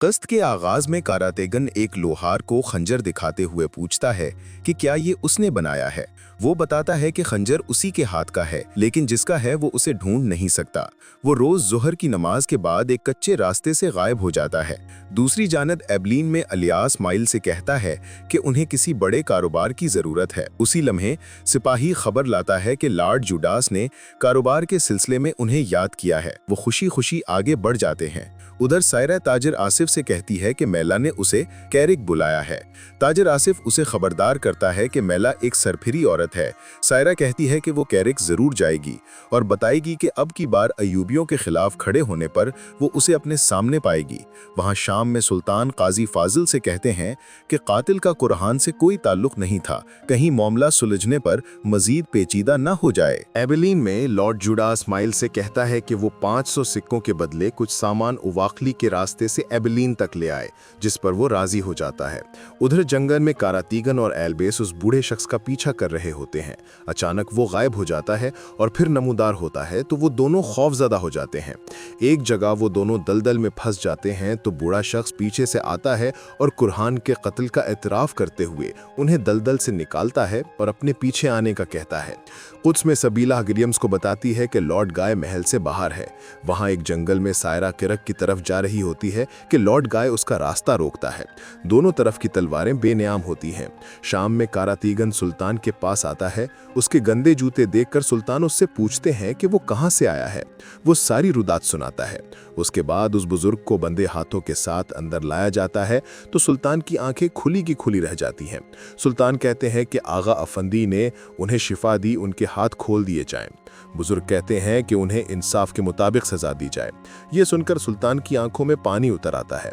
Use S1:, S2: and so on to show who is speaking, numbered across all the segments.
S1: क़िस्त के आगाज में कारातेगन एक लोहार को खंजर दिखाते हुए पूछता है कि क्या ये उसने बनाया है। वो बताता है कि खंजर उसी के हाथ का है, लेकिन जिसका है वो उसे ढूंढ नहीं सकता। वो रोज ज़ोहर की नमाज के बाद एक कच्चे रास्ते से गायब हो जाता है। दूसरी जानब एबलीन में इलियास माइल से कहता है कि उन्हें किसी बड़े कारोबार की ज़रूरत है। उसी लम्हे सिपाही खबर लाता है कि लॉर्ड जुडास ने कारोबार के सिलसिले में उन्हें याद किया है। वो खुशी खुशी आगे बढ़ जाते हैं। उधर सायरा ताजिर आसिफ से कहती है कि मैला ने उसे कैरिक बुलाया है। ताजिर आसिफ उसे खबरदार करता है कि मैला एक सरफिरी औरत है। सायरा कहती है कि वो कैरिक जरूर जाएगी और बताएगी कि अब की बार अयूबियों के खिलाफ खड़े होने पर वो उसे अपने सामने पाएगी। वहाँ शाम में सुल्तान काजी फाजिल से कहते हैं कि कातिल का कुरान से कोई ताल्लुक नहीं था, कहीं मामला सुलझने पर मजीद पेचीदा न हो जाए।
S2: एबेलीन में लॉर्ड जुडास माइल से कहता है कि वो 500 सिक्कों के बदले कुछ सामान उवाकली के रास्ते से एबेलीन तक ले आए, जिस पर वो राजी हो जाता है। उधर जंगल में कारातीगन और एल्बेस उस बूढ़े शख्स का पीछा कर रहे होते हैं। अचानक वो गायब हो जाता है और फिर नमूदार होता है तो वो दोनों खौफजदा हो जाते हैं। एक जगह वो दोनों दलदल में फंस जाते हैं तो बूढ़ा शख्स पीछे से आता है और कुरान के कत्ल का एतराफ़ करते हुए उन्हें दलदल से निकालता है और अपने पीछे आने का कहता है। कुद्स में सबीला गिलियम्स को बताती है कि लॉर्ड गाय महल से बाहर है। वहाँ एक जंगल में सायरा किरक की तरफ जा रही होती है कि लॉर्ड गाय उसका रास्ता रोकता है। दोनों तरफ की तलवारें बेनियाम होती हैं। शाम में कारातीगन सुल्तान के पास आता है। उसके गंदे जूते देखकर सुल्तान उससे पूछते हैं कि वो कहाँ से आया है। वो सारी रुदात सुनाता है। उसके बाद उस बुजुर्ग को बंधे हाथों के साथ अंदर लाया जाता है तो सुल्तान की आंखें खुली की खुली रह जाती हैं। सुल्तान कहते हैं कि आगा अफंदी ने उन्हें शिफा दी, उनके हाथ खोल दिए जाएं। बुजुर्ग कहते हैं कि उन्हें इंसाफ के मुताबिक सजा दी जाए। ये सुनकर सुल्तान की आंखों में पानी उतर आता है।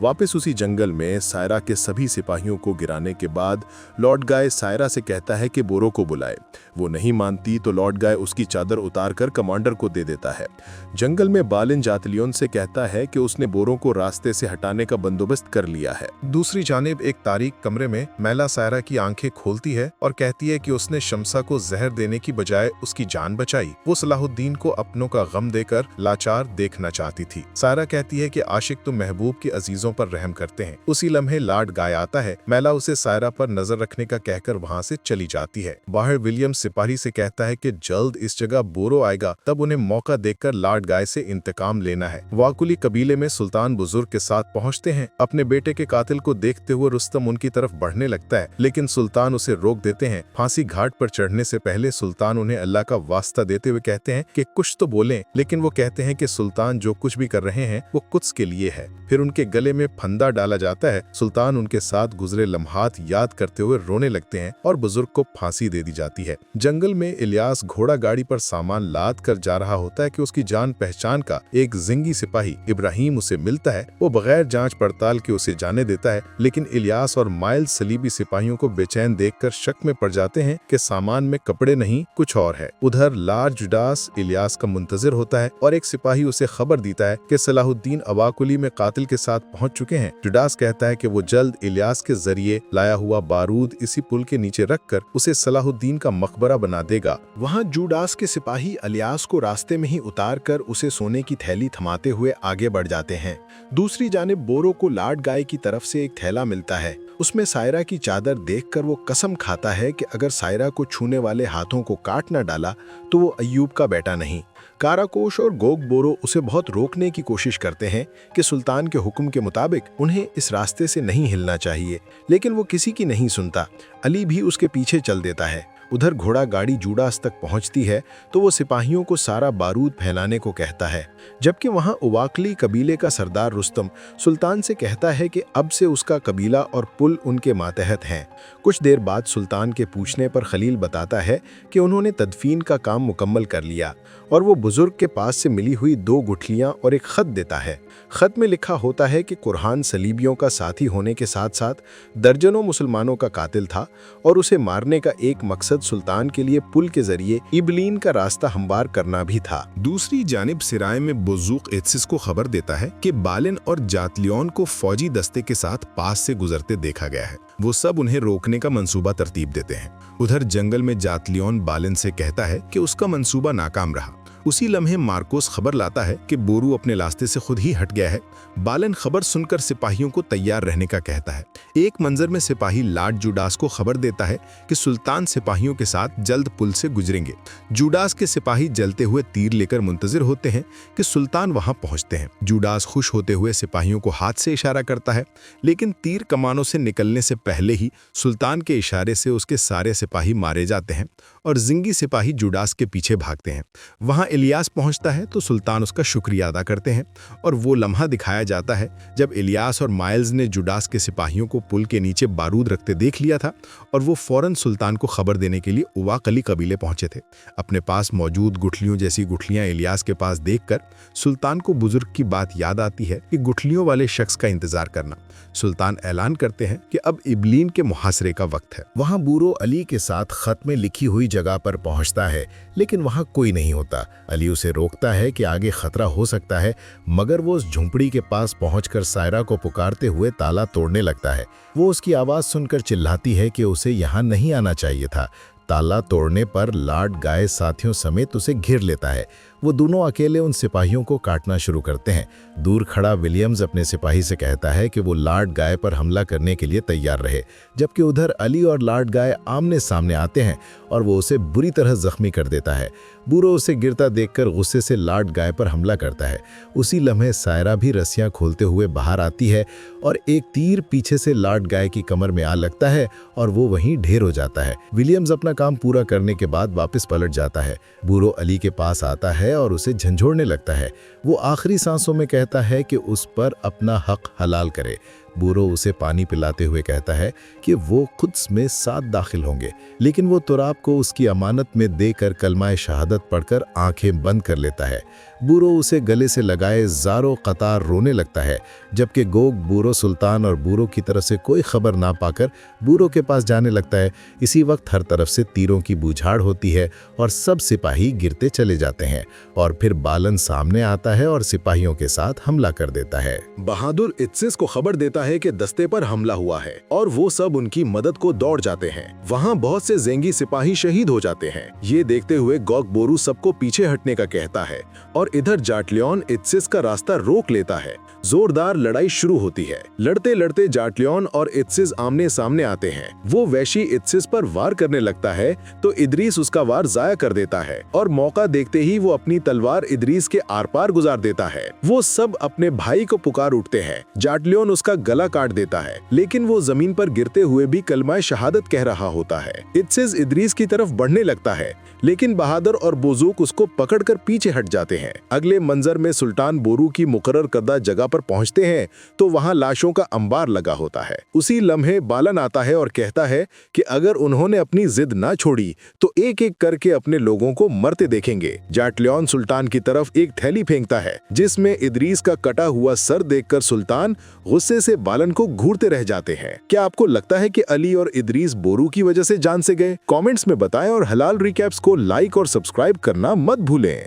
S2: वापस उसी जंगल में सायरा के सभी सिपाहियों को गिराने के बाद लॉर्ड गाय सायरा से कहता है कि बोरो को बुलाए। वो नहीं मानती तो लॉर्ड गाय उसकी चादर उतारकर कमांडर को दे देता है। जंगल में बालिन जातलियोन से कहता है कि उसने बोरों को रास्ते से हटाने का बंदोबस्त कर लिया है।
S3: दूसरी जानिब एक तारीक कमरे में मैला सायरा की आंखें खोलती है और कहती है कि उसने शमसा को जहर देने की बजाय उसकी जान बचाई। वो सलाहुद्दीन को अपनों का गम देकर लाचार देखना चाहती थी। सायरा कहती है कि आशिक तो महबूब के अजीजों पर रहम करते हैं। उसी लम्हे लॉर्ड गाय आता है। मैला उसे सायरा पर नजर रखने का कहकर वहाँ से चली जाती है। बाहर विलियम सिपाही से कहता है कि जल्द इस जगह बोरो आएगा, तब उन्हें मौका देखकर लॉर्ड गाय से इंतकाम लेना है। वाकुली कबीले में सुल्तान बुजुर्ग के साथ पहुँचते हैं। अपने बेटे के कातिल को देखते हुए रुस्तम उनकी तरफ बढ़ने लगता है, लेकिन सुल्तान उसे रोक देते हैं। फांसी घाट पर चढ़ने से पहले सुल्तान उन्हें अल्लाह का वास्ता देते हुए कहते हैं कि कुछ तो बोलें, लेकिन वो कहते हैं कि सुल्तान जो कुछ भी कर रहे हैं वो कुद्स के लिए है। फिर उनके गले में फंदा डाला जाता है। सुल्तान उनके साथ गुजरे लम्हात याद करते हुए रोने लगते हैं और बुजुर्ग को फांसी दे दी जाती है। जंगल में इलियास घोड़ा गाड़ी पर सामान लाद कर जा रहा होता है कि उसकी जान पहचान का एक जिंगी सिपाही इब्राहिम उसे मिलता है। वो बगैर जांच पड़ताल के उसे जाने देता है, लेकिन इलियास और माइल सलीबी सिपाहियों को बेचैन देखकर शक में पड़ जाते हैं कि सामान में कपड़े नहीं कुछ और है। उधर लॉर्ड जुडास इलियास का मुंतजिर होता है और एक सिपाही उसे खबर देता है कि सलाहुद्दीन अवाकुली में कातिल के साथ पहुंच चुके हैं। जुडास कहता है कि वो जल्द इलियास के जरिए लाया हुआ बारूद इसी पुल के नीचे रखकर उसे सलाहुद्दीन का मकबरा बना देगा।
S4: वहाँ जुडास के सिपाही इलियास को रास्ते में ही उतार कर उसे सोने की थैली थमाते हुए आगे बढ़ जाते हैं। दूसरी जानिब बोरो को लॉर्ड गाय की तरफ से एक थैला मिलता है। उसमें सायरा की चादर देखकर वो कसम खाता है कि अगर सायरा को छूने वाले हाथों को काट न डाला तो वो अय्यूब का बेटा नहीं। काराकोश और गोग बोरो उसे बहुत रोकने की कोशिश करते हैं कि सुल्तान के हुक्म के मुताबिक उन्हें इस रास्ते से नहीं हिलना चाहिए, लेकिन वो किसी की नहीं सुनता। अली भी उसके पीछे चल देता है। उधर घोड़ा गाड़ी जुडास तक पहुंचती है तो वो सिपाहियों को सारा बारूद फैलाने को कहता है, जबकि वहां उवाकली कबीले का सरदार रुस्तम सुल्तान से कहता है कि अब से उसका कबीला और पुल उनके मातहत हैं। कुछ देर बाद सुल्तान के पूछने पर खलील बताता है कि उन्होंने तदफीन का काम मुकम्मल कर लिया और वो बुजुर्ग के पास से मिली हुई 2 गुठलियां और एक खत देता है। खत में लिखा होता है कि कुरान सलीबियों का साथी होने के साथ साथ दर्जनों मुसलमानों का कातिल था और उसे मारने का एक मकसद सुल्तान के लिए पुल के जरिए इबलीन का रास्ता हमवार करना भी था।
S3: दूसरी जानिब सिराय में बुज़ूक एत्सिस को खबर देता है कि बालिन और जातलियोन को फौजी दस्ते के साथ पास से गुजरते देखा गया है। वो सब उन्हें रोकने का मंसूबा तरतीब देते हैं। उधर जंगल में जातलियोन बालिन से कहता है कि उसका मंसूबा नाकाम रहा।
S4: उसी लम्हे मार्कोस खबर लाता है कि बोरू अपने रास्ते से खुद ही हट गया है। बालन खबर सुनकर सिपाहियों को तैयार रहने का कहता है। एक मंजर में सिपाही लॉर्ड जूडास को खबर देता है कि सुल्तान सिपाहियों के साथ जल्द पुल से गुजरेंगे। जूडास के सिपाही जलते हुए तीर लेकर मुंतजिर होते हैं कि सुल्तान वहां पहुंचते हैं। जूडास खुश होते हुए सिपाहियों को हाथ से इशारा करता है, लेकिन तीर कमानों से निकलने से पहले ही सुल्तान के इशारे से उसके सारे सिपाही मारे जाते हैं और जिंगी सिपाही जूडास के पीछे भागते हैं। वहां इलियास पहुंचता है तो सुल्तान उसका शुक्रिया अदा करते हैं और वो लम्हा दिखाया जाता है जब इलियास और माइल्स ने जूडास के सिपाहियों को पुल के नीचे बारूद रखते देख लिया था और वो फौरन सुल्तान को खबर देने के लिए उवाकली कबीले पहुंचे थे। अपने पास मौजूद गुठलियों जैसी गुठलियां इलियास के पास देखकर सुल्तान को बुजुर्ग की बात याद आती है कि गुठलियों वाले शख्स का इंतजार करना। सुल्तान ऐलान करते हैं कि अब इबलीन के मुहासरे का वक्त है।
S2: वहां बूरो अली के साथ खत में लिखी हुई जगह पर पहुंचता है, लेकिन वहां कोई नहीं होता। अली उसे रोकता है कि आगे खतरा हो सकता है, मगर वो उस झुंपड़ी के पास पहुंचकर सायरा को पुकारते हुए ताला तोड़ने लगता है। वो उसकी आवाज सुनकर चिल्लाती है कि उसे यहाँ नहीं आना चाहिए था। ताला तोड़ने पर लॉर्ड गाय साथियों समेत उसे घेर लेता है। वो दोनों अकेले उन सिपाहियों को काटना शुरू करते हैं। दूर खड़ा विलियम्स अपने सिपाही से कहता है कि वो लॉर्ड गाय पर हमला करने के लिए तैयार रहे, जबकि उधर अली और लॉर्ड गाय आमने सामने आते हैं और वो उसे बुरी तरह जख्मी कर देता है। बूरो उसे गिरता देखकर गुस्से से लॉर्ड गाय पर हमला करता है। उसी लम्हे सायरा भी रस्सियां खोलते हुए बाहर आती है और एक तीर पीछे से लॉर्ड गाय की कमर में आ लगता है और वो वहीं ढेर हो जाता है। विलियम्स अपना काम पूरा करने के बाद वापस पलट जाता है। बूरो अली के पास आता है और उसे झंझोड़ने लगता है। वो आखिरी सांसों में कहता है कि उस पर अपना हक हलाल करे। बूरो उसे पानी पिलाते हुए कहता है कि वो खुद में साथ दाखिल होंगे, लेकिन वो तुराब को उसकी अमानत में देकर कलमाए शहादत पढ़कर आंखें बंद कर लेता है। बूरो उसे गले से लगाए ज़ारो कतार रोने लगता है, जबकि गोग बूरो सुल्तान और बूरो की तरफ से कोई खबर ना पाकर बूरो के पास जाने लगता है। इसी वक्त हर तरफ से तीरों की बूझाड़ होती है और सब सिपाही गिरते चले जाते हैं और फिर बालन सामने आता है और सिपाहियों के साथ हमला कर देता है।
S4: बहादुर इत्सिस को खबर देता है कि दस्ते पर हमला हुआ है और वो सब उनकी मदद को दौड़ जाते हैं। वहाँ बहुत से ज़ेंगी सिपाही शहीद हो जाते हैं। ये देखते हुए गॉग बोरू सबको पीछे हटने का कहता है और इधर जाटलियन इत्सिस का रास्ता रोक लेता है। जोरदार लड़ाई शुरू होती है। लड़ते लड़ते जाटलियन और इत्सिस आमने सामने आते हैं। वो वैशी इत्सिस पर वार करने लगता है तो इदरीस उसका वार जाया कर देता है और मौका देखते ही वो अपनी तलवार इदरीस के आर पार गुजार देता है। वो सब अपने भाई को पुकार उठते हैं। जाटलियन उसका गला काट देता है, लेकिन वो जमीन पर गिरते हुए भी कलमाए शहादत कह रहा होता है। इत्सिस इदरीस की तरफ बढ़ने लगता है, लेकिन बहादुर और बुजुर्ग उसको पकड़कर पीछे हट जाते हैं। अगले मंजर में सुल्तान बोरू की मुकर्रर करदा जगह पर पहुंचते हैं तो वहां लाशों का अंबार लगा होता है। उसी लम्हे बालन आता है और कहता है कि अगर उन्होंने अपनी जिद ना छोड़ी तो एक एक करके अपने लोगों को मरते देखेंगे। जाटलियन सुल्तान की तरफ एक थैली फेंकता है जिसमें इदरीस का कटा हुआ सर देखकर सुल्तान गुस्से से बालन को घूरते रह जाते हैं। क्या आपको लगता है कि अली और इदरीस बोरू की वजह से जान से गए? कमेंट्स में बताएं और हलाल रिकैप्स को लाइक और सब्सक्राइब करना मत भूलें।